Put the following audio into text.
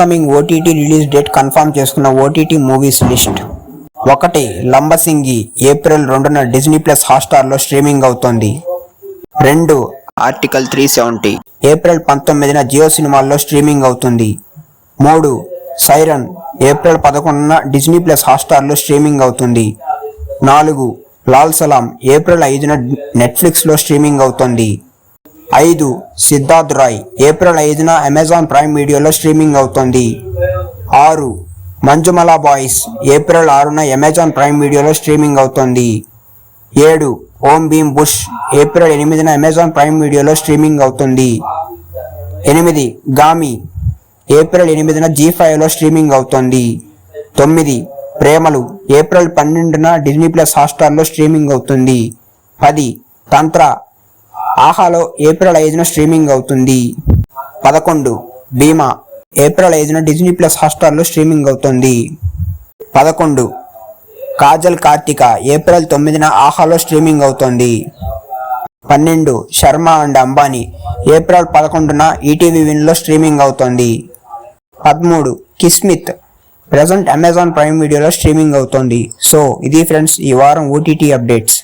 Upcoming OTT release date confirm చేసుకున్న OTT movies list. 1. Lambasingi April 2న Disney plus హాట్‌స్టార్లో streaming అవుతోంది. 2. ఆర్టికల్ 370 ఏప్రిల్ 19న జియో సినిమాల్లో స్ట్రీమింగ్ అవుతుంది. 3. సైరన్ ఏప్రిల్ 11న డిజ్నీ ప్లస్ హాట్‌స్టార్లో స్ట్రీమింగ్ అవుతుంది. 4. లాల్ సలాం ఏప్రిల్ 5న నెట్ఫ్లిక్స్లో స్ట్రీమింగ్ అవుతుంది. 5. సిద్ధార్థ్ రాయ్ ఏప్రిల్ 5న అమెజాన్ ప్రైమ్ వీడియోలో స్ట్రీమింగ్ అవుతోంది. 6. మంజుమలా బాయ్స్ ఏప్రిల్ 6న అమెజాన్ ప్రైమ్ వీడియోలో స్ట్రీమింగ్ అవుతోంది. 7. ఓం భీమ్ బుష్ ఏప్రిల్ 8న అమెజాన్ ప్రైమ్ వీడియోలో స్ట్రీమింగ్ అవుతుంది. 8. గామి ఏప్రిల్ 8న జీ5లో స్ట్రీమింగ్ అవుతోంది. 9. ప్రేమలు ఏప్రిల్ 12న డిజ్నీ ప్లస్ హాట్‌స్టార్లో స్ట్రీమింగ్ అవుతుంది. 10. తంత్ర ఆహాలో ఏప్రిల్ 5న స్ట్రీమింగ్ అవుతుంది. 11. భీమా ఏప్రిల్ 5న డిజ్నీ ప్లస్ హాట్‌స్టార్లో స్ట్రీమింగ్ అవుతుంది. 11. కాజల్ కార్తిక ఏప్రిల్ 9న ఆహాలో స్ట్రీమింగ్ అవుతోంది. 12. శర్మ అండ్ అంబానీ ఏప్రిల్ 11న ఈటీవీ విన్లో స్ట్రీమింగ్ అవుతోంది. 13. కిస్మిత్ ప్రెజెంట్ అమెజాన్ ప్రైమ్ వీడియోలో స్ట్రీమింగ్ అవుతోంది. సో ఇది ఫ్రెండ్స్ ఈ వారం ఓటీటీ అప్డేట్స్.